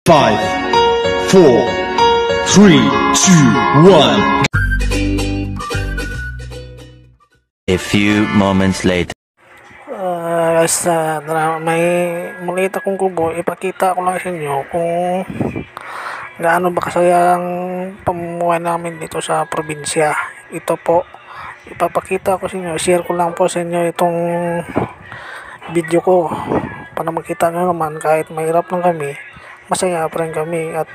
5, 4, 3, 2, 1. A few moments later. May maliit akong kubo. Ipakita ko lang sa inyo kung gaano ba kasayang pamumuhay namin dito sa probinsya. Ito po, ipapakita ko sa inyo. Share ko lang po sa inyo itong video ko para makita nyo naman kahit mahirap lang kami, masaya pa rin kami. At